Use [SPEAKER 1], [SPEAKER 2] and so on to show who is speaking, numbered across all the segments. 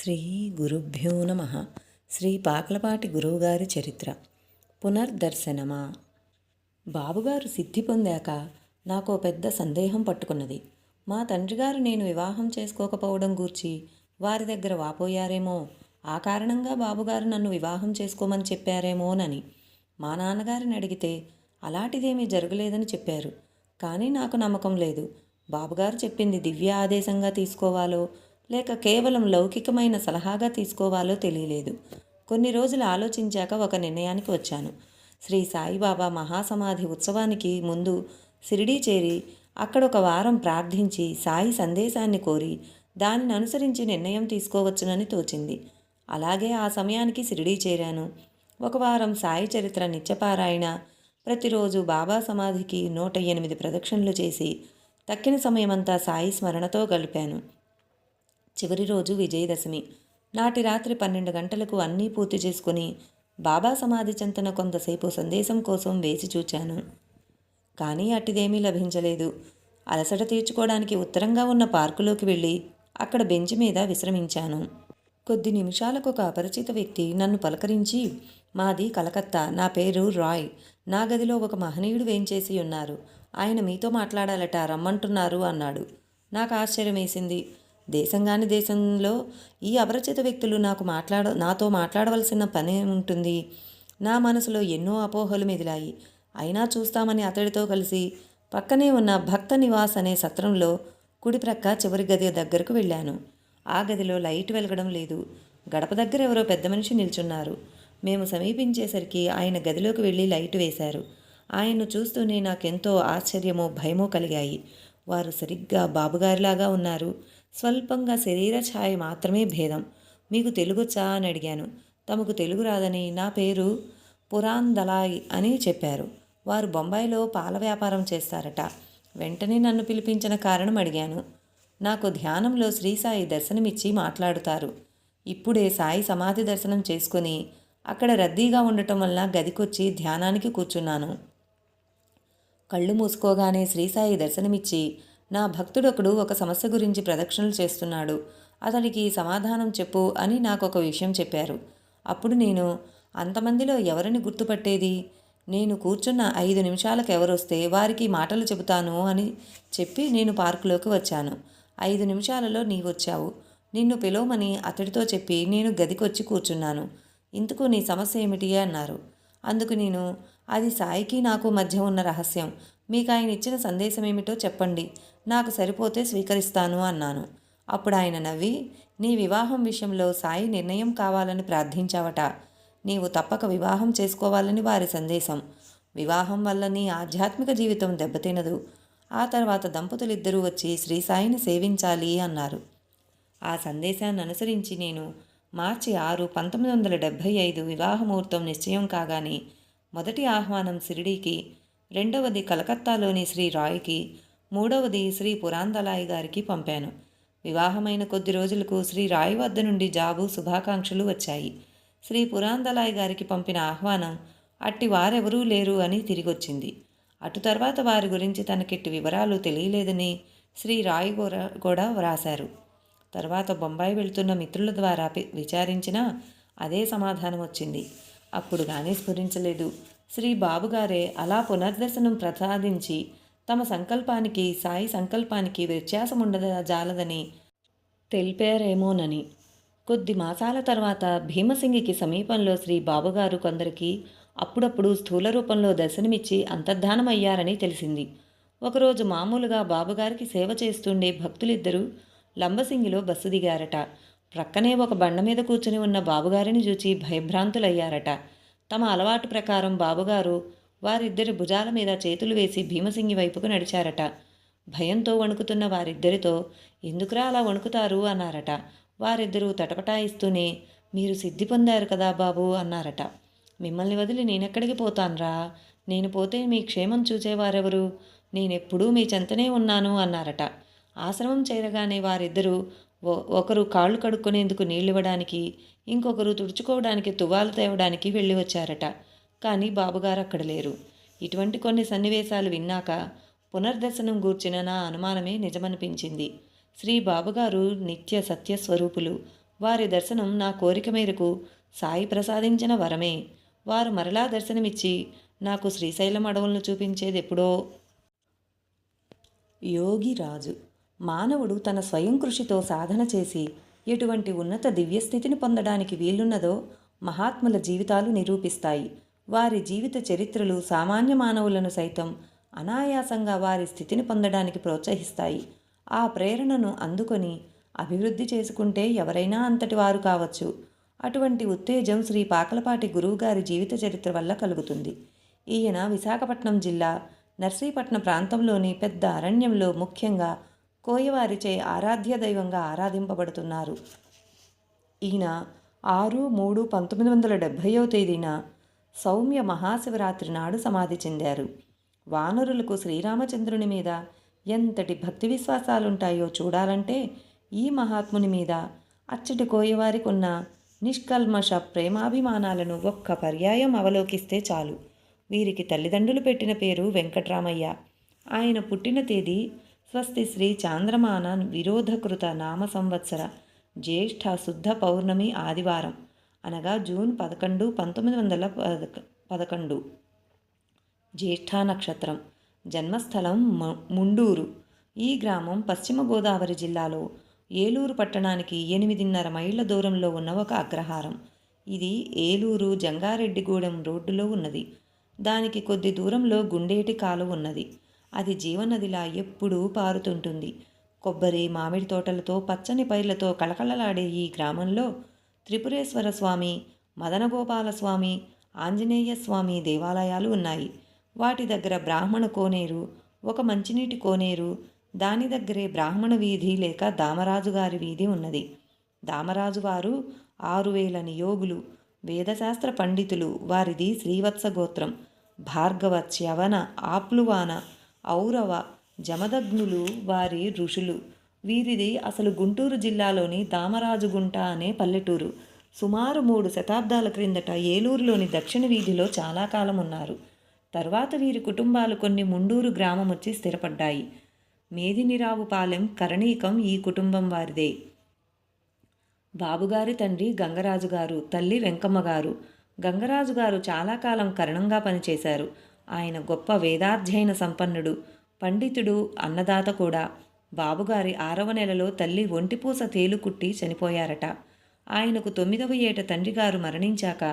[SPEAKER 1] శ్రీ గురుభ్యో నమ. శ్రీ పాకలపాటి గురువుగారి చరిత్ర. పునర్దర్శనమా. బాబుగారు సిద్ధి పొందాక నాకు పెద్ద సందేహం పట్టుకున్నది. మా తండ్రిగారు నేను వివాహం చేసుకోకపోవడం గూర్చి వారి దగ్గర వాపోయారేమో, ఆ కారణంగా బాబుగారు నన్ను వివాహం చేసుకోమని చెప్పారేమోనని. మా నాన్నగారిని అడిగితే అలాంటిదేమీ జరగలేదని చెప్పారు. కానీ నాకు నమ్మకం లేదు. బాబుగారు చెప్పింది దివ్య ఆదేశంగా తీసుకోవాలో లేక కేవలం లౌకికమైన సలహాగా తీసుకోవాలో తెలియలేదు. కొన్ని రోజులు ఆలోచించాక ఒక నిర్ణయానికి వచ్చాను. శ్రీ సాయిబాబా మహాసమాధి ఉత్సవానికి ముందు షిరిడీ చేరి అక్కడ ఒక వారం ప్రార్థించి సాయి సందేశాన్ని కోరి దానిని అనుసరించి నిర్ణయం తీసుకోవచ్చునని తోచింది. అలాగే ఆ సమయానికి షిరిడీ చేరాను. ఒక వారం సాయి చరిత్ర నిత్యపారాయణ, ప్రతిరోజు బాబా సమాధికి 108 ప్రదక్షిణలు చేసి తక్కిన సమయమంతా సాయి స్మరణతో గడిపాను. చివరి రోజు విజయదశమి నాటి రాత్రి 12 గంటలకు అన్నీ పూర్తి చేసుకుని బాబా సమాధి చెంతన కొంతసేపు సందేశం కోసం వేచి చూచాను. కానీ అట్టిదేమీ లభించలేదు. అలసట తీర్చుకోవడానికి ఉత్తరంగా ఉన్న పార్కులోకి వెళ్ళి అక్కడ బెంచ్ మీద విశ్రమించాను. కొద్ది నిమిషాలకు ఒక అపరిచిత వ్యక్తి నన్ను పలకరించి, మాది కలకత్తా, నా పేరు రాయ్, నా గదిలో ఒక మహనీయుడు వేంచేసి ఉన్నారు, ఆయన మీతో మాట్లాడాలట, రమ్మంటున్నారు అన్నాడు. నాకు ఆశ్చర్యం వేసింది. దేశంగాని దేశంలో ఈ అపరిచిత వ్యక్తులు నాతో మాట్లాడవలసిన పని ఉంటుంది. నా మనసులో ఎన్నో అపోహలు మెదిలాయి. అయినా చూస్తామని అతడితో కలిసి పక్కనే ఉన్న భక్త నివాస్ అనే సత్రంలో కుడి ప్రక్క చివరి గది దగ్గరకు వెళ్ళాను. ఆ గదిలో లైట్ వెలగడం లేదు. గడప దగ్గర ఎవరో పెద్ద మనిషి నిల్చున్నారు. మేము సమీపించేసరికి ఆయన గదిలోకి వెళ్ళి లైట్ వేశారు. ఆయన్ను చూస్తూనే నాకెంతో ఆశ్చర్యమో భయమో కలిగాయి. వారు సరిగ్గా బాబుగారిలాగా ఉన్నారు. స్వల్పంగా శరీర ఛాయ మాత్రమే భేదం. మీకు తెలుగొచ్చా అని అడిగాను. తమకు తెలుగు రాదని, నా పేరు పురాందలాయ్ అని చెప్పారు. వారు బొంబాయిలో పాల వ్యాపారం చేస్తారట. వెంటనే నన్ను పిలిపించిన కారణం అడిగాను. నాకు ధ్యానంలో శ్రీ సాయి దర్శనమిచ్చి మాట్లాడుతారు. ఇప్పుడే సాయి సమాధి దర్శనం చేసుకుని అక్కడ రద్దీగా ఉండటం వల్ల గదికొచ్చి ధ్యానానికి కూర్చున్నాను. కళ్ళు మూసుకోగానే శ్రీసాయి దర్శనమిచ్చి, నా భక్తుడొకడు ఒక సమస్య గురించి ప్రదక్షిణలు చేస్తున్నాడు, అతడికి సమాధానం చెప్పు అని నాకు ఒక విషయం చెప్పారు. అప్పుడు నేను, అంతమందిలో ఎవరిని గుర్తుపట్టేది? నేను కూర్చున్న 5 నిమిషాలకు ఎవరొస్తే వారికి మాటలు చెబుతాను అని చెప్పి నేను పార్కులోకి వచ్చాను. 5 నిమిషాలలో నీవొచ్చావు. నిన్ను పిలవమని అతడితో చెప్పి నేను గదికొచ్చి కూర్చున్నాను. ఇందుకు నీ సమస్య ఏమిటి అన్నారు. అందుకు నేను, అది సాయికి నాకు మధ్య ఉన్న రహస్యం. మీకు ఆయన ఇచ్చిన సందేశం ఏమిటో చెప్పండి, నాకు సరిపోతే స్వీకరిస్తాను అన్నాను. అప్పుడు ఆయన నవ్వి, నీ వివాహం విషయంలో సాయి నిర్ణయం కావాలని ప్రార్థించావట. నీవు తప్పక వివాహం చేసుకోవాలని వారి సందేశం. వివాహం వల్ల నీ ఆధ్యాత్మిక జీవితం దెబ్బతినదు. ఆ తర్వాత దంపతులిద్దరూ వచ్చి శ్రీ సాయిని సేవించాలి అన్నారు. ఆ సందేశాన్ని అనుసరించి నేను మార్చి 6, 1975 వివాహముహూర్తం నిశ్చయం కాగానే మొదటి ఆహ్వానం షిరిడీకి, రెండవది కలకత్తాలోని శ్రీ రాయ్కి, మూడవది శ్రీ పురాందలాయ్ గారికి పంపాను. వివాహమైన కొద్ది రోజులకు శ్రీ రాయ్ వద్ద నుండి జాబు శుభాకాంక్షలు వచ్చాయి. శ్రీ పురాందలాయ్ గారికి పంపిన ఆహ్వానం అట్టి వారెవరూ లేరు అని తిరిగొచ్చింది. అటు తర్వాత వారి గురించి తనకిట్టి వివరాలు తెలియలేదని శ్రీ రాయ్ కూడా వ్రాశారు. తర్వాత బొంబాయి వెళుతున్న మిత్రుల ద్వారా విచారించినా అదే సమాధానం వచ్చింది. అప్పుడు కానీ స్ఫురించలేదు. శ్రీ బాబుగారే అలా పునర్దర్శనం ప్రసాదించి తమ సంకల్పానికి సాయి సంకల్పానికి జాలదని తెలిపారేమోనని. కొద్ది మాసాల తర్వాత భీమసింగికి సమీపంలో శ్రీ బాబుగారు కొందరికి అప్పుడప్పుడు స్థూల రూపంలో దర్శనమిచ్చి అంతర్ధానమయ్యారని తెలిసింది. ఒకరోజు మామూలుగా బాబుగారికి సేవ చేస్తుండే భక్తులిద్దరూ లంబసింగిలో బస్సు దిగారట. ప్రక్కనే ఒక బండ మీద కూర్చుని ఉన్న బాబుగారిని చూచి భయభ్రాంతులయ్యారట. తమ అలవాటు ప్రకారం బాబుగారు వారిద్దరి భుజాల మీద చేతులు వేసి భీమసింగి వైపుకు నడిచారట. భయంతో వణుకుతున్న వారిద్దరితో, ఎందుకురా అలా వణుకుతారు అన్నారట. వారిద్దరూ తటపటాయిస్తూనే, మీరు సిద్ధి పొందారు కదా బాబు అన్నారట. మిమ్మల్ని వదిలి నేనెక్కడికి పోతాన్రా? నేను పోతే మీ క్షేమం చూచేవారెవరు? నేనెప్పుడూ మీ చెంతనే ఉన్నాను అన్నారట. ఆశ్రమం చేరగానే వారిద్దరూ ఒకరు కాళ్ళు కడుక్కునేందుకు నీళ్ళివ్వడానికి, ఇంకొకరు తుడుచుకోవడానికి తువాలు తేవడానికి వెళ్ళి వచ్చారట. కానీ బాబుగారు అక్కడ లేరు. ఇటువంటి కొన్ని సన్నివేశాలు విన్నాక పునర్దర్శనం గూర్చిన నా అనుమానమే నిజమనిపించింది. శ్రీ బాబుగారు నిత్య సత్యస్వరూపులు. వారి దర్శనం నా కోరిక మేరకు సాయి ప్రసాదించిన వరమే. వారు మరలా దర్శనమిచ్చి నాకు శ్రీశైలం అడవులను చూపించేది ఎప్పుడో. యోగిరాజు. మానవుడు తన స్వయం కృషితో సాధన చేసి ఎటువంటి ఉన్నత దివ్యస్థితిని పొందడానికి వీలున్నదో మహాత్ముల జీవితాలు నిరూపిస్తాయి. వారి జీవిత చరిత్రలు సామాన్య మానవులను సైతం అనాయాసంగా వారి స్థితిని పొందడానికి ప్రోత్సహిస్తాయి. ఆ ప్రేరణను అందుకొని అభివృద్ధి చేసుకుంటే ఎవరైనా అంతటి వారు కావచ్చు. అటువంటి ఉత్తేజం శ్రీ పాకలపాటి గురువుగారి జీవిత చరిత్ర వల్ల కలుగుతుంది. ఈయన విశాఖపట్నం జిల్లా నర్సీపట్నం ప్రాంతంలోని పెద్ద అరణ్యంలో ముఖ్యంగా కోయవారిచే ఆరాధ్య దైవంగా ఆరాధింపబడుతున్నారు. ఈయన 6/3/1970వ తేదీన సౌమ్య మహాశివరాత్రి నాడు సమాధి చెందారు. వానరులకు శ్రీరామచంద్రుని మీద ఎంతటి భక్తి విశ్వాసాలుంటాయో చూడాలంటే ఈ మహాత్ముని మీద అచ్చటి కోయవారికి ఉన్న నిష్కల్మష ప్రేమాభిమానాలను ఒక్క పర్యాయం అవలోకిస్తే చాలు. వీరికి తల్లిదండ్రులు పెట్టిన పేరు వెంకట్రామయ్య. ఆయన పుట్టిన తేదీ స్వస్తి శ్రీ చాంద్రమాన విరోధకృత నామ సంవత్సర జ్యేష్ఠ శుద్ధ పౌర్ణమి ఆదివారం, అనగా జూన్ 11, 1911. జ్యేష్ఠ నక్షత్రం. జన్మస్థలం ముండూరు. ఈ గ్రామం పశ్చిమ గోదావరి జిల్లాలో ఏలూరు పట్టణానికి 8.5 మైళ్ళ దూరంలో ఉన్న ఒక అగ్రహారం. ఇది ఏలూరు జంగారెడ్డిగూడెం రోడ్డులో ఉన్నది. దానికి కొద్ది దూరంలో గుండేటి కాలువ ఉన్నది. అది జీవనదిలా ఎప్పుడూ పారుతుంటుంది. కొబ్బరి, మామిడి తోటలతో, పచ్చని పైర్లతో కళకళలాడే ఈ గ్రామంలో త్రిపురేశ్వర స్వామి, మదనగోపాల స్వామి, ఆంజనేయ స్వామి దేవాలయాలు ఉన్నాయి. వాటి దగ్గర బ్రాహ్మణ కోనేరు, ఒక మంచినీటి కోనేరు, దాని దగ్గరే బ్రాహ్మణ వీధి లేక దామరాజుగారి వీధి ఉన్నది. దామరాజువారు 6,000 నియోగులు, వేదశాస్త్ర పండితులు. వారిది శ్రీవత్స గోత్రం. భార్గవ, చ్యవన, ఆప్లువాన, ఔరవ, జమదగ్నులు వారి ఋషులు. వీరిది అసలు గుంటూరు జిల్లాలోని దామరాజుగుంట అనే పల్లెటూరు. సుమారు 3 శతాబ్దాల క్రిందట ఏలూరులోని దక్షిణ వీధిలో చాలా కాలం ఉన్నారు. తర్వాత వీరి కుటుంబాలు కొన్ని ముండూరు గ్రామం వచ్చి స్థిరపడ్డాయి. మేదినిరావుపాలెం, కరణీకం ఈ కుటుంబం వారిదే. బాబుగారి తండ్రి గంగరాజు గారు, తల్లి వెంకమ్మ గారు. గంగరాజు గారు చాలా కాలం కరణంగా పనిచేశారు. ఆయన గొప్ప వేదాధ్యయన సంపన్నుడు, పండితుడు, అన్నదాత కూడా. బాబుగారి 6వ నెలలో తల్లి ఒంటిపూస తేలుకుట్టి చనిపోయారట. ఆయనకు 9వ ఏట తండ్రిగారు మరణించాక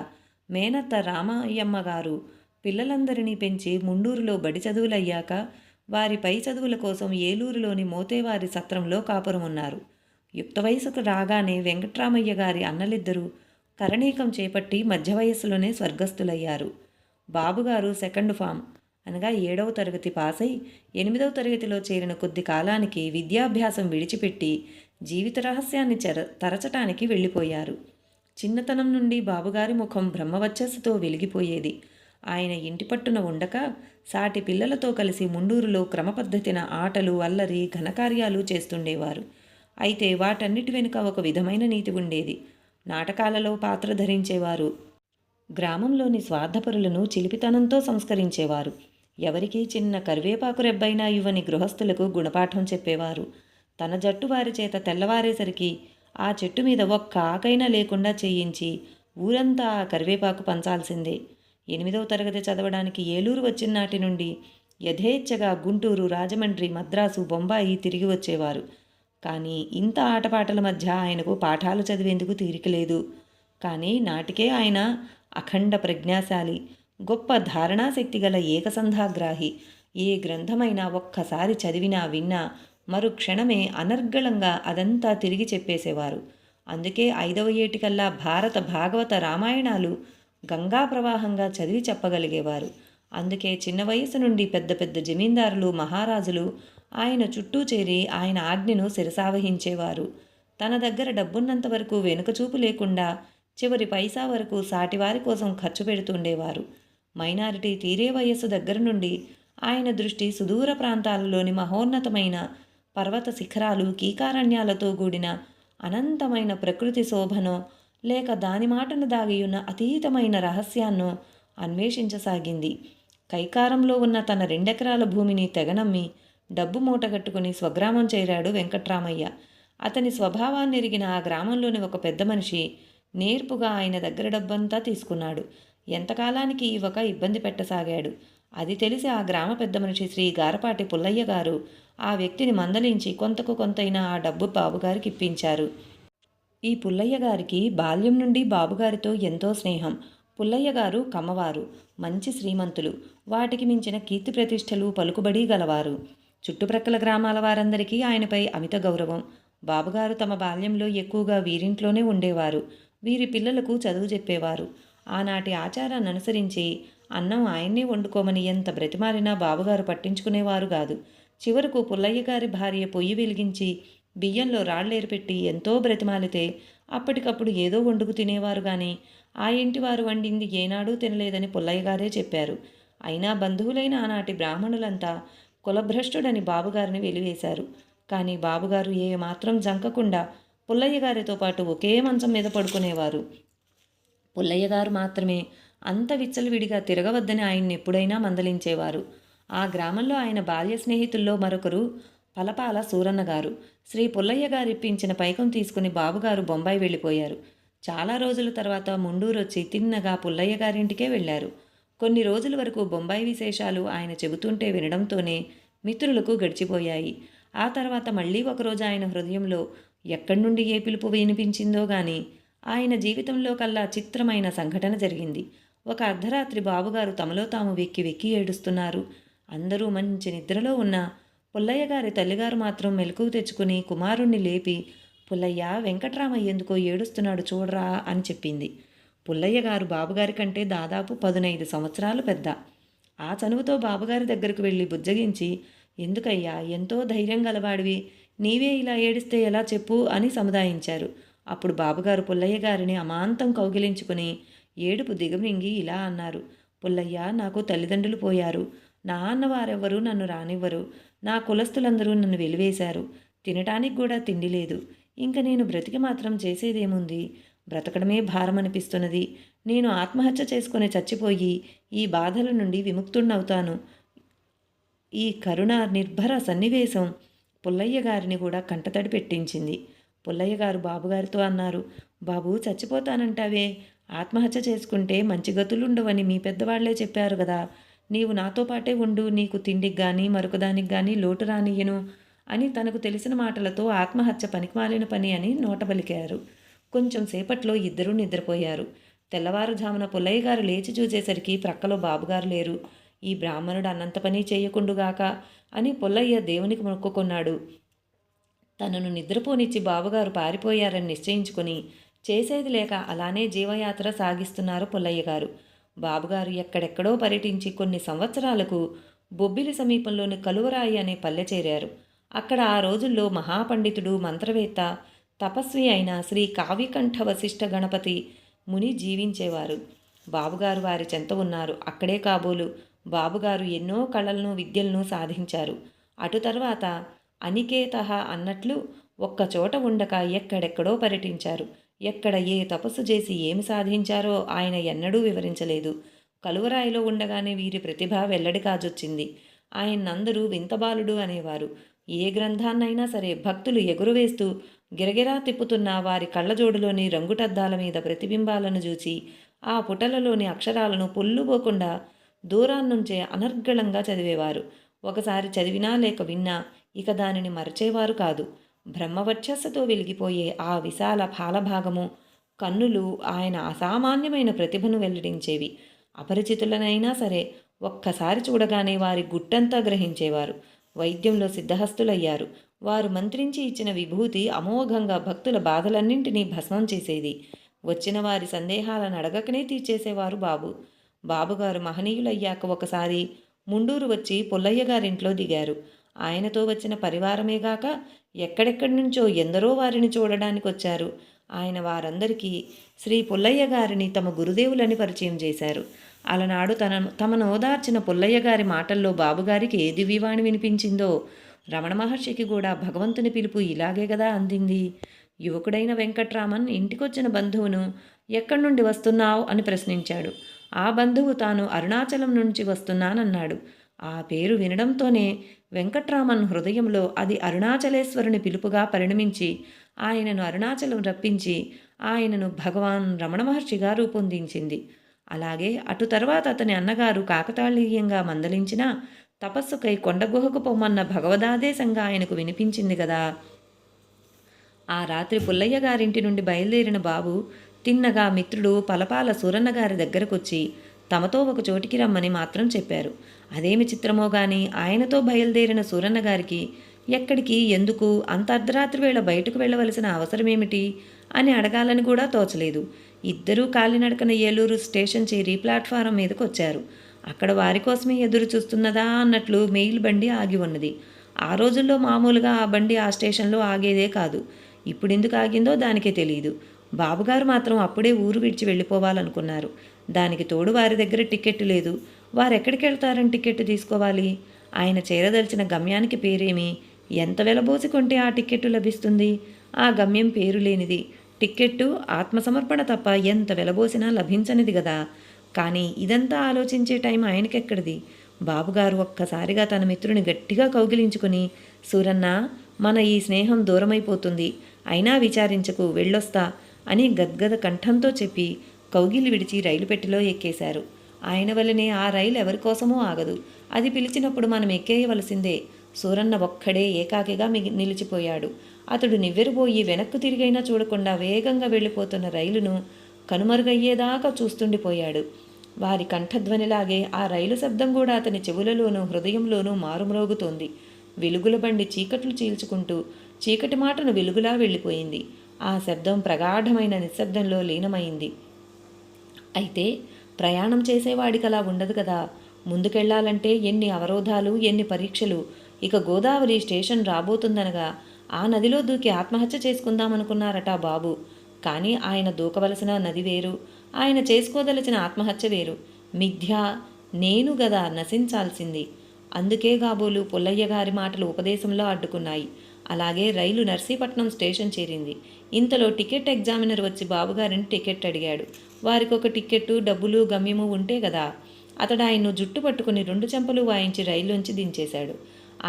[SPEAKER 1] మేనత్త రామయ్యమ్మ గారు పిల్లలందరినీ పెంచి ముండూరులో బడి చదువులయ్యాక వారి పై చదువుల కోసం ఏలూరులోని మోతేవారి సత్రంలో కాపురం ఉన్నారు. యుక్త వయసుకు రాగానే వెంకట్రామయ్య గారి అన్నలిద్దరూ కరణీకం చేపట్టి మధ్య వయస్సులోనే స్వర్గస్థులయ్యారు. బాబుగారు సెకండ్ ఫామ్ అనగా 7వ తరగతి పాస్ అయి 8వ తరగతిలో చేరిన కొద్ది కాలానికి విద్యాభ్యాసం విడిచిపెట్టి జీవిత రహస్యాన్ని తరచటానికి వెళ్ళిపోయారు. చిన్నతనం నుండి బాబుగారి ముఖం బ్రహ్మవచ్చస్సుతో వెలిగిపోయేది. ఆయన ఇంటి పట్టున ఉండక సాటి పిల్లలతో కలిసి ముండూరులో క్రమపద్ధతిన ఆటలు, అల్లరి, ఘనకార్యాలు చేస్తుండేవారు. అయితే వాటన్నిటి వెనుక ఒక విధమైన నీతి ఉండేది. నాటకాలలో పాత్ర ధరించేవారు. గ్రామంలోని స్వార్థపరులను చిలిపితనంతో సంస్కరించేవారు. ఎవరికీ చిన్న కరివేపాకు రెబ్బైనా ఇవ్వని గృహస్థులకు గుణపాఠం చెప్పేవారు. తన జట్టు వారి చేత తెల్లవారేసరికి ఆ చెట్టు మీద ఒక్క ఆకైనా లేకుండా చేయించి ఊరంతా ఆ కరివేపాకు పంచాల్సిందే. 8వ తరగతి చదవడానికి ఏలూరు వచ్చిన నాటి నుండి యథేచ్ఛగా గుంటూరు, రాజమండ్రి, మద్రాసు, బొంబాయి తిరిగి వచ్చేవారు. కానీ ఇంత ఆటపాటల మధ్య ఆయనకు పాఠాలు చదివేందుకు తీరికలేదు. కానీ నాటికే ఆయన అఖండ ప్రజ్ఞాశాలి, గొప్ప ధారణాశక్తి గల ఏకసంధాగ్రాహి. ఏ గ్రంథమైనా ఒక్కసారి చదివినా విన్నా మరుక్షణమే అనర్గళంగా అదంతా తిరిగి చెప్పేసేవారు. అందుకే 5వ ఏటికల్లా భారత, భాగవత, రామాయణాలు గంగా ప్రవాహంగా చదివి చెప్పగలిగేవారు. అందుకే చిన్న వయసు నుండి పెద్ద పెద్ద జమీందారులు, మహారాజులు ఆయన చుట్టూ చేరి ఆయన ఆజ్ఞను శిరసావహించేవారు. తన దగ్గర డబ్బున్నంత వరకు వెనుకచూపు లేకుండా చివరి పైసా వరకు సాటివారి కోసం ఖర్చు పెడుతుండేవారు. మైనారిటీ తీరే వయస్సు దగ్గర నుండి ఆయన దృష్టి సుదూర ప్రాంతాలలోని మహోన్నతమైన పర్వత శిఖరాలు, కీకారణ్యాలతో కూడిన అనంతమైన ప్రకృతి శోభనో లేక దాని మాటను దాగియున్న అతీతమైన రహస్యాన్నో అన్వేషించసాగింది. కైకారంలో ఉన్న తన 2 ఎకరాల భూమిని తెగనమ్మి డబ్బు మూటగట్టుకుని స్వగ్రామం చేరాడు వెంకట్రామయ్య. అతని స్వభావాన్ని ఎరిగిన ఆ గ్రామంలోని ఒక పెద్ద మనిషి నేర్పుగా ఆయన దగ్గర డబ్బంతా తీసుకున్నాడు. ఎంతకాలానికి ఇవ్వక ఇబ్బంది పెట్టసాగాడు. అది తెలిసి ఆ గ్రామ పెద్ద మనిషి శ్రీ గారపాటి పుల్లయ్య గారు ఆ వ్యక్తిని మందలించి కొంతకు కొంతైనా ఆ డబ్బు బాబుగారికి ఇప్పించారు. ఈ పుల్లయ్య గారికి బాల్యం నుండి బాబుగారితో ఎంతో స్నేహం. పుల్లయ్య గారు కమ్మవారు, మంచి శ్రీమంతులు, వాటికి మించిన కీర్తి ప్రతిష్టలు, పలుకుబడి గలవారు. చుట్టుప్రక్కల గ్రామాల వారందరికీ ఆయనపై అమిత గౌరవం. బాబుగారు తమ బాల్యంలో ఎక్కువగా వీరింట్లోనే ఉండేవారు. వీరి పిల్లలకు చదువు చెప్పేవారు. ఆనాటి ఆచారాన్ని అనుసరించి అన్నం ఆయన్నే వండుకోమని ఎంత బ్రతిమాలినా బాబుగారు పట్టించుకునేవారు కాదు. చివరకు పుల్లయ్య గారి భార్య పొయ్యి వెలిగించి బియ్యంలో రాళ్లేరుపెట్టి ఎంతో బ్రతిమాలితే అప్పటికప్పుడు ఏదో వండుకు తినేవారు గాని ఆ ఇంటి వారు వండింది ఏనాడూ తినలేదని పుల్లయ్య గారే చెప్పారు. అయినా బంధువులైన ఆనాటి బ్రాహ్మణులంతా కులభ్రష్టుడని బాబుగారిని వెలివేశారు. కానీ బాబుగారు ఏమాత్రం జంకకుండా పుల్లయ్య గారితో పాటు ఒకే మంచం మీద పడుకునేవారు. పుల్లయ్య గారు మాత్రమే అంత విచ్చలవిడిగా తిరగవద్దని ఆయన్ని ఎప్పుడైనా మందలించేవారు. ఆ గ్రామంలో ఆయన బాల్య స్నేహితుల్లో మరొకరు పలపాల సూరన్న గారు. శ్రీ పుల్లయ్య గారు ఇప్పించిన పైకం తీసుకుని బాబుగారు బొంబాయి వెళ్ళిపోయారు. చాలా రోజుల తర్వాత ముండూరు వచ్చి తిన్నగా పుల్లయ్య గారింటికే వెళ్ళారు. కొన్ని రోజుల వరకు బొంబాయి విశేషాలు ఆయన చెబుతుంటే వినడంతోనే మిత్రులకు గడిచిపోయాయి. ఆ తర్వాత మళ్ళీ ఒకరోజు ఆయన హృదయంలో ఎక్కడి నుండి ఏ పిలుపు వినిపించిందో గాని ఆయన జీవితంలో కల్లా చిత్రమైన సంఘటన జరిగింది. ఒక అర్ధరాత్రి బాబుగారు తమలో తాము వెక్కి వెక్కి ఏడుస్తున్నారు. అందరూ మంచి నిద్రలో ఉన్న పుల్లయ్య గారి తల్లిగారు మాత్రం మెలకువ తెచ్చుకుని కుమారుణ్ణి లేపి, పుల్లయ్య, వెంకట్రామయ్య ఎందుకో ఏడుస్తున్నాడు చూడరా అని చెప్పింది. పుల్లయ్య గారు బాబుగారి కంటే దాదాపు 15 సంవత్సరాలు పెద్ద. ఆ చనువుతో బాబుగారి దగ్గరకు వెళ్ళి బుజ్జగించి, ఎందుకయ్యా, ఎంతో ధైర్యం గలవాడివి, నీవే ఇలా ఏడిస్తే ఎలా చెప్పు అని సముదాయించారు. అప్పుడు బాబుగారు పుల్లయ్య గారిని అమాంతం కౌగిలించుకుని ఏడుపు దిగమింగి ఇలా అన్నారు. పుల్లయ్య, నాకు తల్లిదండ్రులు పోయారు. నా అన్నవారెవ్వరూ నన్ను రానివ్వరు. నా కులస్తులందరూ నన్ను వెలివేశారు. తినటానికి కూడా తిండి లేదు. ఇంక నేను బ్రతికి మాత్రం చేసేదేముంది? బ్రతకడమే భారమనిపిస్తున్నది. నేను ఆత్మహత్య చేసుకుని చచ్చిపోయి ఈ బాధల నుండి విముక్తుణ్ణవుతాను. ఈ కరుణ నిర్భర సన్నివేశం పుల్లయ్య గారిని కూడా కంటతడి పెట్టించింది. పుల్లయ్య గారు బాబుగారితో అన్నారు, బాబు, చచ్చిపోతానంటావే, ఆత్మహత్య చేసుకుంటే మంచి గతులుండవని మీ పెద్దవాళ్లే చెప్పారు కదా. నీవు నాతో పాటే ఉండు, నీకు తిండికి కానీ మరొకదానికి కానీ లోటు రానియ్యను అని తనకు తెలిసిన మాటలతో ఆత్మహత్య పనికిమాలిన పని అని నోటబలికారు. కొంచెం సేపట్లో ఇద్దరూ నిద్రపోయారు. తెల్లవారుజామున పుల్లయ్య గారు లేచి చూసేసరికి ప్రక్కలో బాబుగారు లేరు. ఈ బ్రాహ్మణుడు అన్నంత పని చేయకుండుగాక అని పుల్లయ్య దేవునికి మొక్కుకున్నాడు. తనను నిద్రపోనిచ్చి బాబుగారు పారిపోయారని నిశ్చయించుకుని చేసేది లేక అలానే జీవయాత్ర సాగిస్తున్నారు పుల్లయ్య గారు. బాబుగారు ఎక్కడెక్కడో పర్యటించి కొన్ని సంవత్సరాలకు బొబ్బిలి సమీపంలోని కలువరాయి అనే పల్లె చేరారు. అక్కడ ఆ రోజుల్లో మహాపండితుడు, మంత్రవేత్త, తపస్వి అయిన శ్రీ కావ్యకంఠ వశిష్ఠ గణపతి ముని జీవించేవారు. బాబుగారు వారి చెంత ఉన్నారు. అక్కడే కాబోలు బాబుగారు ఎన్నో కళలను, విద్యలను సాధించారు. అటు తర్వాత అనికేత అన్నట్లు ఒక్కచోట ఉండక ఎక్కడెక్కడో పర్యటించారు. ఎక్కడ ఏ తపస్సు చేసి ఏమి సాధించారో ఆయన ఎన్నడూ వివరించలేదు. కలువరాయిలో ఉండగానే వీరి ప్రతిభ వెల్లడి కాజొచ్చింది. ఆయన్నందరూ వింతబాలుడు అనేవారు. ఏ గ్రంథాన్నైనా సరే భక్తులు ఎగురువేస్తూ గిరగిరా తిప్పుతున్న వారి కళ్ళజోడులోని రంగుటద్దాల మీద ప్రతిబింబాలను చూచి ఆ పుటలలోని అక్షరాలను పొల్లుపోకుండా దూరాన్నుంచే అనర్గళంగా చదివేవారు. ఒకసారి చదివినా లేక విన్నా ఇక దానిని మరచేవారు కాదు. బ్రహ్మవర్చస్సుతో వెలిగిపోయే ఆ విశాల ఫాలభాగము, కన్నులు ఆయన అసామాన్యమైన ప్రతిభను వెల్లడించేవి. అపరిచితులనైనా సరే ఒక్కసారి చూడగానే వారి గుట్టంతా గ్రహించేవారు. వైద్యంలో సిద్ధహస్తులయ్యారు. వారు మంత్రించి ఇచ్చిన విభూతి అమోఘంగా భక్తుల బాధలన్నింటినీ భస్మం చేసేది. వచ్చిన వారి సందేహాలను అడగకనే తీర్చేసేవారు బాబుగారు మహనీయులయ్యాక ఒకసారి ముండూరు వచ్చి పుల్లయ్య గారింట్లో దిగారు. ఆయనతో వచ్చిన పరివారమేగాక ఎక్కడెక్కడి నుంచో ఎందరో వారిని చూడడానికి వచ్చారు. ఆయన వారందరికీ శ్రీ పుల్లయ్య గారిని తమ గురుదేవులని పరిచయం చేశారు. అలనాడు తమను ఓదార్చిన పుల్లయ్య గారి మాటల్లో బాబుగారికి ఏ దివ్యవాణి వినిపించిందో, రమణ మహర్షికి కూడా భగవంతుని పిలుపు ఇలాగే కదా అందింది. యువకుడైన వెంకట్రామన్ ఇంటికొచ్చిన బంధువును ఎక్కడి నుండి వస్తున్నావు అని ప్రశ్నించాడు. ఆ బంధువు తాను అరుణాచలం నుంచి వస్తున్నానన్నాడు. ఆ పేరు వినడంతోనే వెంకట్రామన్ హృదయంలో అది అరుణాచలేశ్వరుని పిలుపుగా పరిణమించి ఆయనను అరుణాచలం రప్పించి ఆయనను భగవాన్ రమణ మహర్షిగా రూపొందించింది. అలాగే అటు తర్వాత అతని అన్నగారు కాకతాళీయంగా మందలించిన తపస్సుకై కొండగుహకు పొమ్మన్న భగవదాదేశంగా ఆయనకు వినిపించింది కదా. ఆ రాత్రి పుల్లయ్య గారింటి నుండి బయలుదేరిన బాబు తిన్నగా మిత్రుడు పలపాల సూరన్న గారి దగ్గరకొచ్చి తమతో ఒక చోటికి రమ్మని మాత్రం చెప్పారు. అదేమి చిత్రమో గాని ఆయనతో బయలుదేరిన సూరన్న గారికి ఎక్కడికి, ఎందుకు అంత అర్ధరాత్రి వేళ బయటకు వెళ్ళవలసిన అవసరమేమిటి అని అడగాలని కూడా తోచలేదు. ఇద్దరూ కాలినడకన ఏలూరు స్టేషన్ చేరి ప్లాట్ఫారం మీదకు వచ్చారు. అక్కడ వారి కోసమే ఎదురు చూస్తున్నదా అన్నట్లు మెయిల్ బండి ఆగి ఉన్నది. ఆ రోజుల్లో మామూలుగా ఆ బండి ఆ స్టేషన్లో ఆగేదే కాదు. ఇప్పుడెందుకు ఆగిందో దానికే తెలియదు. బాబుగారు మాత్రం అప్పుడే ఊరు విడిచి వెళ్ళిపోవాలనుకున్నారు. దానికి తోడు వారి దగ్గర టికెట్ లేదు. వారెక్కడికి వెళ్తారని టికెట్ తీసుకోవాలి? ఆయన చేరదలిచిన గమ్యానికి పేరేమి? ఎంత వెలబోసి కొంటే ఆ టికెట్టు లభిస్తుంది? ఆ గమ్యం పేరు లేనిది. టిక్కెట్టు ఆత్మసమర్పణ తప్ప ఎంత వెలబోసినా లభించనిది గదా. కానీ ఇదంతా ఆలోచించే టైం ఆయనకెక్కడిది? బాబుగారు ఒక్కసారిగా తన మిత్రుని గట్టిగా కౌగిలించుకుని, సూరన్న, మన ఈ స్నేహం దూరమైపోతుంది. అయినా విచారించకు, వెళ్ళొస్తా అని గద్గద కంఠంతో చెప్పి కౌగిలి విడిచి రైలు పెట్టెలో ఎక్కేశారు. ఆయన వల్లనే ఆ రైలు ఎవరికోసమూ ఆగదు. అది పిలిచినప్పుడు మనం ఎక్కేయవలసిందే. సూరన్న ఒక్కడే ఏకాకిగా నిలిచిపోయాడు. అతడు నివ్వెరబోయి వెనక్కు తిరిగైనా చూడకుండా వేగంగా వెళ్ళిపోతున్న రైలును కనుమరుగయ్యేదాకా చూస్తుండిపోయాడు. వారి కంఠధ్వనిలాగే ఆ రైలు శబ్దం కూడా అతని చెవులలోనూ హృదయంలోనూ మారుమ్రోగుతోంది. వెలుగుల బండి చీకట్లు చీల్చుకుంటూ చీకటి మాటను వెలుగులా వెళ్ళిపోయింది. ఆ శబ్దం ప్రగాఢమైన నిశ్శబ్దంలో లీనమైంది. అయితే ప్రయాణం చేసేవాడికి అలా ఉండదు కదా. ముందుకెళ్లాలంటే ఎన్ని అవరోధాలు, ఎన్ని పరీక్షలు. ఇక గోదావరి స్టేషన్ రాబోతుందనగా ఆ నదిలో దూకి ఆత్మహత్య చేసుకుందామనుకున్నారట బాబు. కానీ ఆయన దూకవలసిన నది వేరు, ఆయన చేసుకోదలచిన ఆత్మహత్య వేరు. మిథ్యా, నేను గదా నశించాల్సింది. అందుకే కాబోలు పుల్లయ్య గారి మాటలు ఉపదేశంలో అడ్డుకున్నాయి. అలాగే రైలు నర్సీపట్నం స్టేషన్ చేరింది. ఇంతలో టికెట్ ఎగ్జామినర్ వచ్చి బాబుగారిని టికెట్ అడిగాడు. వారికి ఒక టికెట్టు, డబ్బులు, గమ్యము ఉంటే కదా. అతడు ఆయన్ను జుట్టు పట్టుకుని 2 చెంపలు వాయించి రైల్లోంచి దించేశాడు.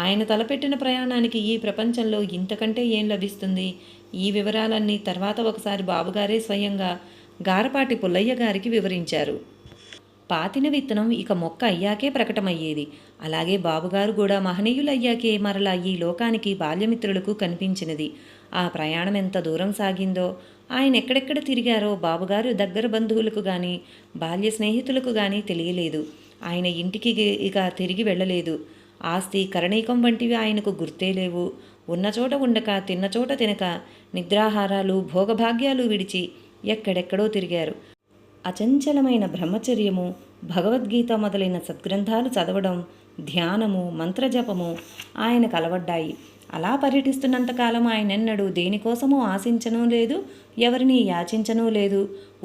[SPEAKER 1] ఆయన తలపెట్టిన ప్రయాణానికి ఈ ప్రపంచంలో ఇంతకంటే ఏం లభిస్తుంది? ఈ వివరాలన్నీ తర్వాత ఒకసారి బాబుగారే స్వయంగా గారపాటి పుల్లయ్య గారికి వివరించారు. పాతిన విత్తనం ఇక మొక్క అయ్యాకే ప్రకటమయ్యేది. అలాగే బాబుగారు కూడా మహనీయులయ్యాకే మరలా ఈ లోకానికి బాల్యమిత్రులకు కనిపించినది. ఆ ప్రయాణం ఎంత దూరం సాగిందో, ఆయన ఎక్కడెక్కడ తిరిగారో బాబుగారు దగ్గర బంధువులకు కానీ బాల్య స్నేహితులకు కానీ తెలియలేదు. ఆయన ఇంటికి ఇక తిరిగి వెళ్ళలేదు. ఆస్తి, కరణీకం వంటివి ఆయనకు గుర్తే లేవు. ఉన్న చోట ఉండక, తిన్న చోట తినక, నిద్రాహారాలు, భోగభాగ్యాలు విడిచి ఎక్కడెక్కడో తిరిగారు. అచంచలమైన బ్రహ్మచర్యము, భగవద్గీత మొదలైన సద్గ్రంథాలు చదవడం, ధ్యానము, మంత్రజపము ఆయనకు అలవడ్డాయి. అలా పర్యటిస్తున్నంతకాలం ఆయనెన్నడూ దేనికోసమూ ఆశించనూ లేదు, ఎవరినీ యాచించనూ లేదు.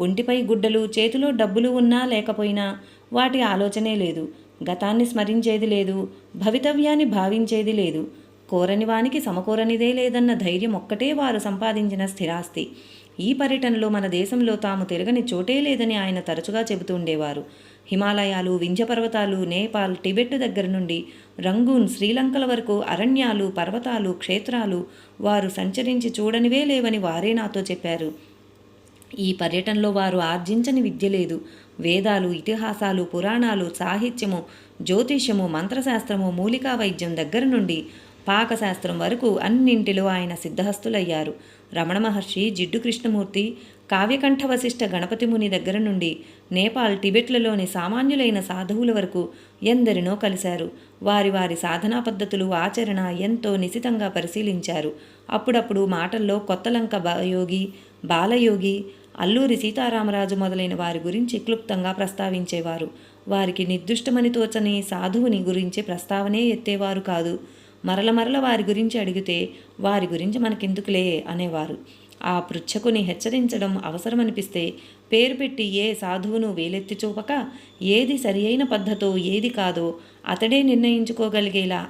[SPEAKER 1] ఒంటిపై గుడ్డలు, చేతిలో డబ్బులు ఉన్నా లేకపోయినా వాటి ఆలోచనే లేదు. గతాన్ని స్మరించేది లేదు, భవితవ్యాన్ని భావించేది లేదు. కోరని వానికి సమకూరనిదే లేదన్న ధైర్యం ఒక్కటే వారు సంపాదించిన స్థిరాస్తి. ఈ పర్యటనలో మన దేశంలో తాము తిరగని చోటే లేదని ఆయన తరచుగా చెబుతూ ఉండేవారు. హిమాలయాలు, వింధ్యపర్వతాలు, నేపాల్, టిబెట్ దగ్గర నుండి రంగూన్, శ్రీలంకల వరకు అరణ్యాలు, పర్వతాలు, క్షేత్రాలు వారు సంచరించి చూడనివే లేవని వారే నాతో చెప్పారు. ఈ పర్యటనలో వారు ఆర్జించని విద్య లేదు. వేదాలు, ఇతిహాసాలు, పురాణాలు, సాహిత్యము, జ్యోతిష్యము, మంత్రశాస్త్రము, మూలికా వైద్యం దగ్గర నుండి పాకశాస్త్రం వరకు అన్నింటిలో ఆయన సిద్ధహస్తులయ్యారు. రమణ మహర్షి, జిడ్డు కృష్ణమూర్తి, కావ్యకంఠ వశిష్ఠ గణపతి ముని దగ్గర నుండి నేపాల్, టిబెట్లలోని సామాన్యులైన సాధువుల వరకు ఎందరినో కలిశారు. వారి వారి సాధనా పద్ధతులు, ఆచరణ ఎంతో నిశితంగా పరిశీలించారు. అప్పుడప్పుడు మాటల్లో కొత్తలంక యోగి, బాలయోగి, అల్లూరి సీతారామరాజు మొదలైన వారి గురించి క్లుప్తంగా ప్రస్తావించేవారు. వారికి నిర్దుష్టమని తోచని సాధువుని గురించి ప్రస్తావనే ఎత్తేవారు కాదు. మరల వారి గురించి అడిగితే వారి గురించి మనకెందుకులే అనేవారు. ఆ పృచ్ఛకుని హెచ్చరించడం అవసరమనిపిస్తే పేరు పెట్టి ఏ సాధువును వేలెత్తి చూపక ఏది సరి అయిన పద్ధతో ఏది కాదో అతడే నిర్ణయించుకోగలిగేలా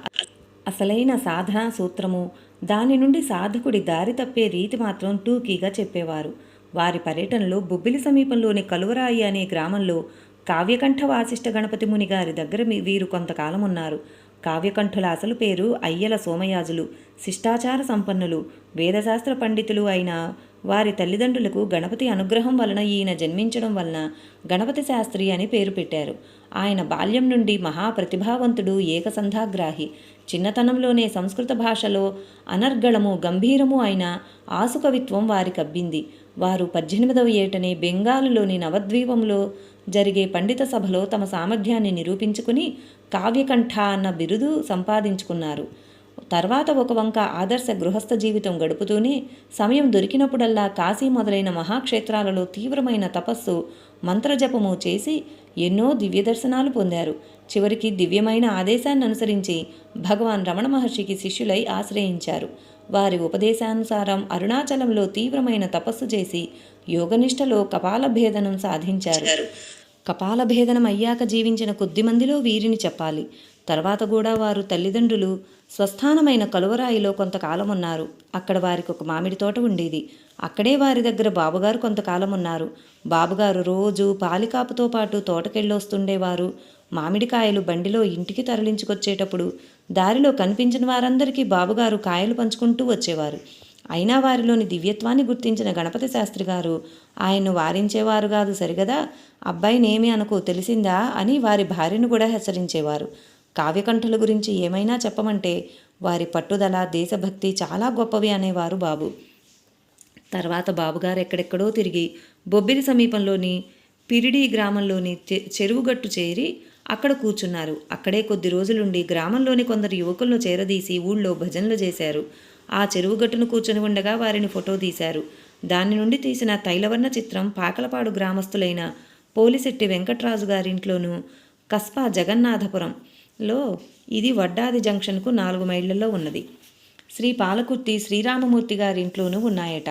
[SPEAKER 1] అసలైన సాధనా సూత్రము, దాని నుండి సాధకుడి దారి తప్పే రీతి మాత్రం టూకీగా చెప్పేవారు. వారి పర్యటనలో బొబ్బిలి సమీపంలోని కలువరాయి అనే గ్రామంలో కావ్యకంఠ వాసిష్ఠ గణపతి ముని గారి దగ్గర వీరు కొంతకాలం ఉన్నారు. కావ్యకంఠుల అసలు పేరు అయ్యల సోమయాజులు. శిష్టాచార సంపన్నులు, వేదశాస్త్ర పండితులు అయిన వారి తల్లిదండ్రులకు గణపతి అనుగ్రహం వలన ఈయన జన్మించడం వలన గణపతి శాస్త్రి అని పేరు పెట్టారు. ఆయన బాల్యం నుండి మహాప్రతిభావంతుడు, ఏకసంధాగ్రాహి. చిన్నతనంలోనే సంస్కృత భాషలో అనర్గళము గంభీరము అయిన ఆసుకవిత్వం వారికబ్బింది. వారు 18వ ఏటనే బెంగాలులోని నవద్వీపంలో జరిగే పండిత సభలో తమ సామర్థ్యాన్ని నిరూపించుకుని కావ్యకంఠ అన్న బిరుదు సంపాదించుకున్నారు. తర్వాత ఒక వంక ఆదర్శ గృహస్థ జీవితం గడుపుతూనే సమయం దొరికినప్పుడల్లా కాశీ మొదలైన మహాక్షేత్రాలలో తీవ్రమైన తపస్సు, మంత్రజపము చేసి ఎన్నో దివ్య దర్శనాలు పొందారు. చివరికి దివ్యమైన ఆదేశాన్ని అనుసరించి భగవాన్ రమణ మహర్షికి శిష్యులై ఆశ్రయించారు. వారి ఉపదేశానుసారం అరుణాచలంలో తీవ్రమైన తపస్సు చేసి యోగనిష్టలో కపాలభేదనం సాధించారు. కపాలభేదనం అయ్యాక జీవించిన కొద్దిమందిలో వీరిని చెప్పాలి. తర్వాత కూడా వారు తల్లిదండ్రులు స్వస్థానమైన కలువరాయిలో కొంతకాలం ఉన్నారు. అక్కడ వారికి ఒక మామిడి తోట ఉండేది. అక్కడే వారి దగ్గర బాబుగారు కొంతకాలం ఉన్నారు. బాబుగారు రోజు పాలికాపుతో పాటు తోటకెళ్ళొస్తుండేవారు. మామిడికాయలు బండిలో ఇంటికి తరలించుకొచ్చేటప్పుడు దారిలో కనిపించిన వారందరికీ బాబుగారు కాయలు పంచుకుంటూ వచ్చేవారు. అయినా వారిలోని దివ్యత్వాన్ని గుర్తించిన గణపతి శాస్త్రి గారు ఆయన్ను వారించేవారు కాదు సరిగదా, అబ్బాయినేమి అనుకో తెలిసిందా అని వారి భార్యను కూడా హెచ్చరించేవారు. కావ్యకంఠుల గురించి ఏమైనా చెప్పమంటే వారి పట్టుదల, దేశభక్తి చాలా గొప్పవి అనేవారు బాబు. తర్వాత బాబుగారు ఎక్కడెక్కడో తిరిగి బొబ్బిలి సమీపంలోని పిరిడి గ్రామంలోని చెరువుగట్టు చేరి అక్కడ కూర్చున్నారు. అక్కడే కొద్ది రోజులుండి గ్రామంలోని కొందరు యువకులను చేరదీసి ఊళ్ళో భజనలు చేశారు. ఆ చెరువుగట్టును కూర్చొని ఉండగా వారిని ఫోటో తీశారు. దాని నుండి తీసిన తైలవర్ణ చిత్రం పాకలపాడు గ్రామస్తులైన పోలిశెట్టి వెంకట్రాజు గారింట్లోనూ, కస్బా జగన్నాథపురంలో, ఇది వడ్డాది జంక్షన్కు 4 మైళ్లలో ఉన్నది, శ్రీ పాలకుర్తి శ్రీరామమూర్తి గారింట్లోనూ ఉన్నాయట.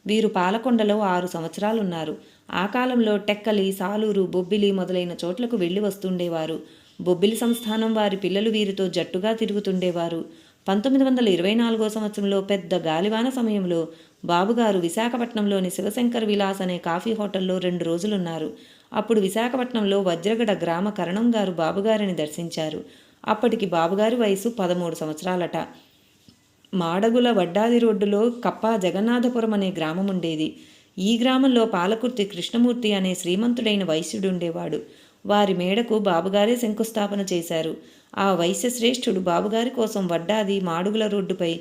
[SPEAKER 1] వీరు పాలకొండలో 6 సంవత్సరాలున్నారు. ఆ కాలంలో టెక్కలి, సాలూరు, బొబ్బిలి మొదలైన చోట్లకు వెళ్ళి వస్తుండేవారు. బొబ్బిలి సంస్థానం వారి పిల్లలు వీరితో జట్టుగా తిరుగుతుండేవారు. 1924 సంవత్సరంలో పెద్ద గాలివాన సమయంలో బాబుగారు విశాఖపట్నంలోని శివశంకర్ విలాస్ అనే కాఫీ హోటల్లో 2 రోజులున్నారు. అప్పుడు విశాఖపట్నంలో వజ్రగడ గ్రామ కరణం గారు బాబుగారిని దర్శించారు. అప్పటికి బాబుగారి వయసు 13 సంవత్సరాలట. మాడగుల వడ్డాది రోడ్డులో కప్పా జగన్నాథపురం అనే గ్రామం ఉండేది. ఈ గ్రామంలో పాలకుర్తి కృష్ణమూర్తి అనే శ్రీమంతుడైన వైశ్యుడుండేవాడు. వారి మేడకు బాబుగారే శంకుస్థాపన చేశారు. ఆ వైశ్యశ్రేష్ఠుడు బాబుగారి కోసం వడ్డాది మాడుగుల రోడ్డుపై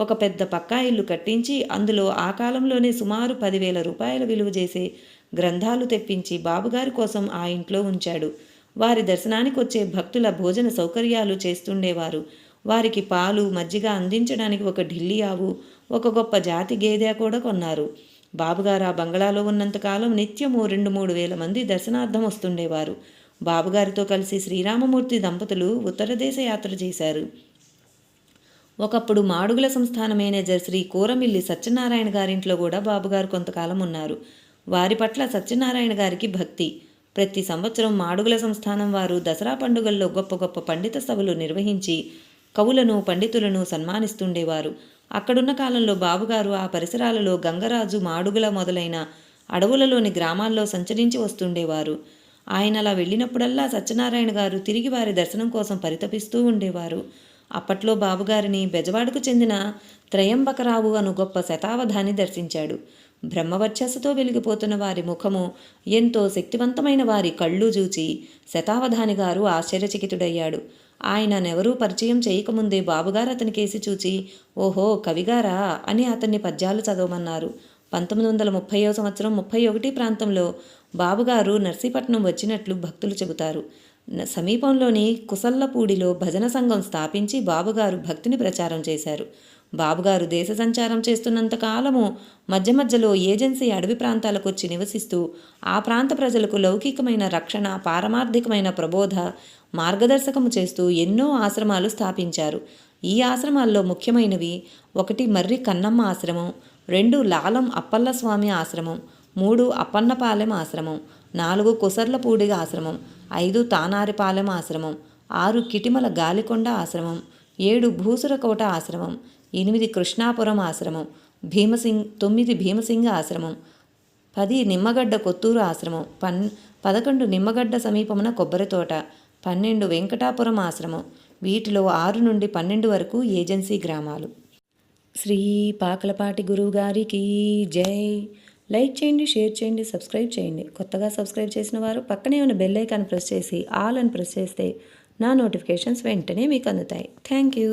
[SPEAKER 1] ఒక పెద్ద పక్కా ఇల్లు కట్టించి అందులో ఆ కాలంలోనే సుమారు 10,000 రూపాయల విలువ చేసే గ్రంథాలు తెప్పించి బాబుగారి కోసం ఆ ఇంట్లో ఉంచాడు. వారి దర్శనానికి వచ్చే భక్తుల భోజన సౌకర్యాలు చేస్తుండేవారు. వారికి పాలు, మజ్జిగ అందించడానికి ఒక ఢిల్లీ ఆవు, ఒక గొప్ప జాతి గేదె కూడా కొన్నారు. బాబుగారు ఆ బంగళాలో ఉన్నంతకాలం నిత్యము 2-3 వేల మంది దర్శనార్థం వస్తుండేవారు. బాబుగారితో కలిసి శ్రీరామమూర్తి దంపతులు ఉత్తరదేశ యాత్ర చేశారు. ఒకప్పుడు మాడుగుల సంస్థాన మేనేజర్ శ్రీ కూరమిల్లి సత్యనారాయణ గారింట్లో కూడా బాబుగారు కొంతకాలం ఉన్నారు. వారి పట్ల సత్యనారాయణ గారికి భక్తి. ప్రతి సంవత్సరం మాడుగుల సంస్థానం వారు దసరా పండుగల్లో గొప్ప గొప్ప పండిత సభలు నిర్వహించి కవులను, పండితులను సన్మానిస్తుండేవారు. అక్కడున్న కాలంలో బాబుగారు ఆ పరిసరాలలో గంగరాజు, మాడుగుల మొదలైన అడవులలోని గ్రామాల్లో సంచరించి వస్తుండేవారు. ఆయన అలా వెళ్ళినప్పుడల్లా సత్యనారాయణ గారు తిరిగి వారి దర్శనం కోసం పరితపిస్తూ ఉండేవారు. అప్పట్లో బాబుగారిని బెజవాడకు చెందిన త్రయంబకరావు అను గొప్ప శతావధాని దర్శించాడు. బ్రహ్మవర్చస్సుతో వెలిగిపోతున్న వారి ముఖము, ఎంతో శక్తివంతమైన వారి కళ్ళు చూచి శతావధాని గారు ఆశ్చర్యచకితుడయ్యాడు. ఆయననెవరూ పరిచయం చేయకముందే బాబుగారు అతని కేసి చూచి, ఓహో కవిగారా అని అతన్ని పద్యాలు చదవమన్నారు. 1930వ సంవత్సరం 31 ప్రాంతంలో బాబుగారు నర్సీపట్నం వచ్చినట్లు భక్తులు చెబుతారు. సమీపంలోని కుసల్లపూడిలో భజన సంఘం స్థాపించి బాబుగారు భక్తిని ప్రచారం చేశారు. బాబుగారు దేశ సంచారం చేస్తున్నంత కాలము మధ్య మధ్యలో ఏజెన్సీ అడవి ప్రాంతాలకు వచ్చి నివసిస్తూ ఆ ప్రాంత ప్రజలకు లౌకికమైన రక్షణ, పారమార్థికమైన ప్రబోధ, మార్గదర్శకము చేస్తూ ఎన్నో ఆశ్రమాలు స్థాపించారు. ఈ ఆశ్రమాల్లో ముఖ్యమైనవి 1 మర్రి కన్నమ్మ ఆశ్రమం, 2 లాలం అప్పల్లస్వామి ఆశ్రమం, 3 అప్పన్నపాలెం ఆశ్రమం, 4 కుసర్లపూడి ఆశ్రమం, 5 తానారిపాలెం ఆశ్రమం, 6 కిటిమల గాలికొండ ఆశ్రమం, 7 భూసురకోట ఆశ్రమం, 8 కృష్ణాపురం ఆశ్రమం, 9 భీమసింగ ఆశ్రమం, 10 నిమ్మగడ్డ కొత్తూరు ఆశ్రమం, 11 నిమ్మగడ్డ సమీపమున కొబ్బరి తోట, 12 వెంకటాపురం ఆశ్రమం, వీటిలో 6 నుండి 12 వరకు ఏజెన్సీ గ్రామాలు. శ్రీ పాకలపాటి గురువుగారికి జై. లైక్ చేయండి, షేర్ చేయండి, సబ్స్క్రైబ్ చేయండి. కొత్తగా సబ్స్క్రైబ్ చేసిన వారు పక్కనే ఉన్న బెల్ ఐకాన్ ప్రెస్ చేసి ఆల్ అని ప్రెస్ చేస్తే నా నోటిఫికేషన్స్ వెంటనే మీకు అందుతాయి. Thank you.